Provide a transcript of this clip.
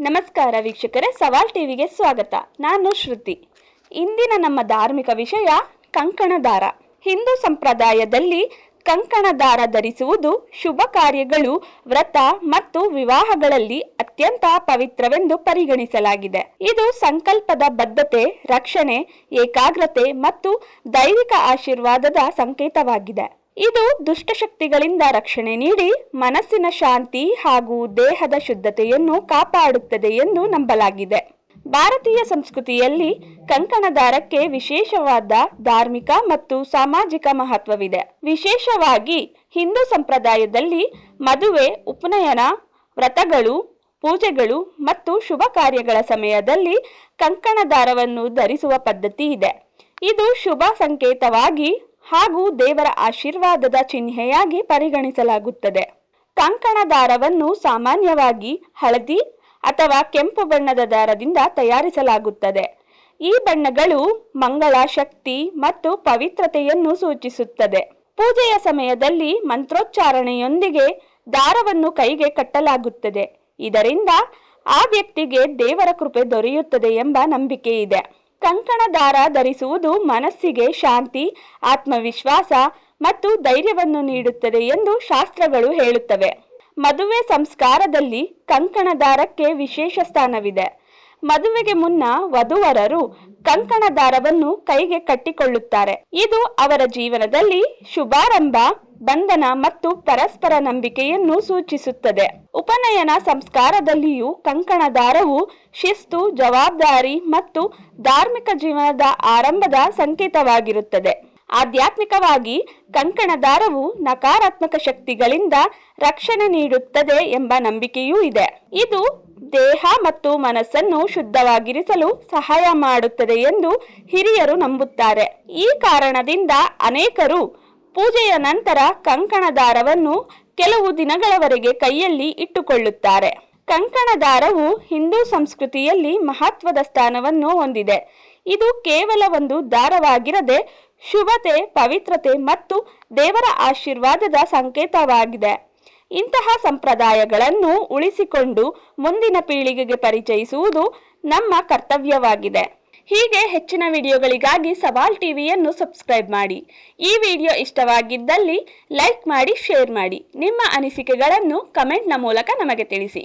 ನಮಸ್ಕಾರ ವೀಕ್ಷಕರೇ, ಸವಾಲ್ ಟಿವಿಗೆ ಸ್ವಾಗತ. ನಾನು ಶ್ರುತಿ. ಇಂದಿನ ನಮ್ಮ ಧಾರ್ಮಿಕ ವಿಷಯ ಕಂಕಣ ದಾರ. ಹಿಂದೂ ಸಂಪ್ರದಾಯದಲ್ಲಿ ಕಂಕಣ ದಾರ ಧರಿಸುವುದು ಶುಭ ಕಾರ್ಯಗಳು, ವ್ರತ ಮತ್ತು ವಿವಾಹಗಳಲ್ಲಿ ಅತ್ಯಂತ ಪವಿತ್ರವೆಂದು ಪರಿಗಣಿಸಲಾಗಿದೆ. ಇದು ಸಂಕಲ್ಪದ ಬದ್ಧತೆ, ರಕ್ಷಣೆ, ಏಕಾಗ್ರತೆ ಮತ್ತು ದೈವಿಕ ಆಶೀರ್ವಾದದ ಸಂಕೇತವಾಗಿದೆ. ಇದು ದುಷ್ಟಶಕ್ತಿಗಳಿಂದ ರಕ್ಷಣೆ ನೀಡಿ ಮನಸ್ಸಿನ ಶಾಂತಿ ಹಾಗೂ ದೇಹದ ಶುದ್ಧತೆಯನ್ನು ಕಾಪಾಡುತ್ತದೆ ಎಂದು ನಂಬಲಾಗಿದೆ. ಭಾರತೀಯ ಸಂಸ್ಕೃತಿಯಲ್ಲಿ ಕಂಕಣ ದಾರಕ್ಕೆ ವಿಶೇಷವಾದ ಧಾರ್ಮಿಕ ಮತ್ತು ಸಾಮಾಜಿಕ ಮಹತ್ವವಿದೆ. ವಿಶೇಷವಾಗಿ ಹಿಂದೂ ಸಂಪ್ರದಾಯದಲ್ಲಿ ಮದುವೆ, ಉಪನಯನ, ವ್ರತಗಳು, ಪೂಜೆಗಳು ಮತ್ತು ಶುಭ ಕಾರ್ಯಗಳ ಸಮಯದಲ್ಲಿ ಕಂಕಣ ದಾರವನ್ನು ಧರಿಸುವ ಪದ್ಧತಿ ಇದೆ. ಇದು ಶುಭ ಸಂಕೇತವಾಗಿ ಹಾಗೂ ದೇವರ ಆಶೀರ್ವಾದದ ಚಿಹ್ನೆಯಾಗಿ ಪರಿಗಣಿಸಲಾಗುತ್ತದೆ. ಕಂಕಣ ದಾರವನ್ನು ಸಾಮಾನ್ಯವಾಗಿ ಹಳದಿ ಅಥವಾ ಕೆಂಪು ಬಣ್ಣದ ದಾರದಿಂದ ತಯಾರಿಸಲಾಗುತ್ತದೆ. ಈ ಬಣ್ಣಗಳು ಮಂಗಳ, ಶಕ್ತಿ ಮತ್ತು ಪವಿತ್ರತೆಯನ್ನು ಸೂಚಿಸುತ್ತದೆ. ಪೂಜೆಯ ಸಮಯದಲ್ಲಿ ಮಂತ್ರೋಚ್ಚಾರಣೆಯೊಂದಿಗೆ ದಾರವನ್ನು ಕೈಗೆ ಕಟ್ಟಲಾಗುತ್ತದೆ. ಇದರಿಂದ ಆ ವ್ಯಕ್ತಿಗೆ ದೇವರ ಕೃಪೆ ದೊರೆಯುತ್ತದೆ ಎಂಬ ನಂಬಿಕೆ ಇದೆ. ಕಂಕಣ ದಾರ ಧರಿಸುವುದು ಮನಸ್ಸಿಗೆ ಶಾಂತಿ, ಆತ್ಮವಿಶ್ವಾಸ ಮತ್ತು ಧೈರ್ಯವನ್ನು ನೀಡುತ್ತದೆ ಎಂದು ಶಾಸ್ತ್ರಗಳು ಹೇಳುತ್ತವೆ. ಮದುವೆ ಸಂಸ್ಕಾರದಲ್ಲಿ ಕಂಕಣ ದಾರಕ್ಕೆ ವಿಶೇಷ ಸ್ಥಾನವಿದೆ. ಮದುವೆಗೆ ಮುನ್ನ ವಧುವರರು ಕಂಕಣ ದಾರವನ್ನು ಕೈಗೆ ಕಟ್ಟಿಕೊಳ್ಳುತ್ತಾರೆ. ಇದು ಅವರ ಜೀವನದಲ್ಲಿ ಶುಭಾರಂಭ, ಬಂಧನ ಮತ್ತು ಪರಸ್ಪರ ನಂಬಿಕೆಯನ್ನು ಸೂಚಿಸುತ್ತದೆ. ಉಪನಯನ ಸಂಸ್ಕಾರದಲ್ಲಿಯೂ ಕಂಕಣ ದಾರವು ಶಿಸ್ತು, ಜವಾಬ್ದಾರಿ ಮತ್ತು ಧಾರ್ಮಿಕ ಜೀವನದ ಆರಂಭದ ಸಂಕೇತವಾಗಿರುತ್ತದೆ. ಆಧ್ಯಾತ್ಮಿಕವಾಗಿ ಕಂಕಣ ದಾರವು ನಕಾರಾತ್ಮಕ ಶಕ್ತಿಗಳಿಂದ ರಕ್ಷಣೆ ನೀಡುತ್ತದೆ ಎಂಬ ನಂಬಿಕೆಯೂ ಇದೆ. ಇದು ದೇಹ ಮತ್ತು ಮನಸ್ಸನ್ನು ಶುದ್ಧವಾಗಿರಿಸಲು ಸಹಾಯ ಮಾಡುತ್ತದೆ ಎಂದು ಹಿರಿಯರು ನಂಬುತ್ತಾರೆ. ಈ ಕಾರಣದಿಂದ ಅನೇಕರು ಪೂಜೆಯ ನಂತರ ಕಂಕಣ ದಾರವನ್ನು ಕೆಲವು ದಿನಗಳವರೆಗೆ ಕೈಯಲ್ಲಿ ಇಟ್ಟುಕೊಳ್ಳುತ್ತಾರೆ. ಕಂಕಣ ದಾರವು ಹಿಂದೂ ಸಂಸ್ಕೃತಿಯಲ್ಲಿ ಮಹತ್ವದ ಸ್ಥಾನವನ್ನು ಹೊಂದಿದೆ. ಇದು ಕೇವಲ ಒಂದು ದಾರವಾಗಿರದೆ ಶುಭತೆ, ಪವಿತ್ರತೆ ಮತ್ತು ದೇವರ ಆಶೀರ್ವಾದದ ಸಂಕೇತವಾಗಿದೆ. ಇಂತಹ ಸಂಪ್ರದಾಯಗಳನ್ನು ಉಳಿಸಿಕೊಂಡು ಮುಂದಿನ ಪೀಳಿಗೆಗೆ ಪರಿಚಯಿಸುವುದು ನಮ್ಮ ಕರ್ತವ್ಯವಾಗಿದೆ. ಹೀಗೆ ಹೆಚ್ಚಿನ ವಿಡಿಯೋಗಳಿಗಾಗಿ ಸವಾಲ್ ಟಿವಿಯನ್ನು ಸಬ್ಸ್ಕ್ರೈಬ್ ಮಾಡಿ. ಈ ವಿಡಿಯೋ ಇಷ್ಟವಾಗಿದ್ದಲ್ಲಿ ಲೈಕ್ ಮಾಡಿ, ಶೇರ್ ಮಾಡಿ. ನಿಮ್ಮ ಅನಿಸಿಕೆಗಳನ್ನು ಕಮೆಂಟ್ನ ಮೂಲಕ ನಮಗೆ ತಿಳಿಸಿ.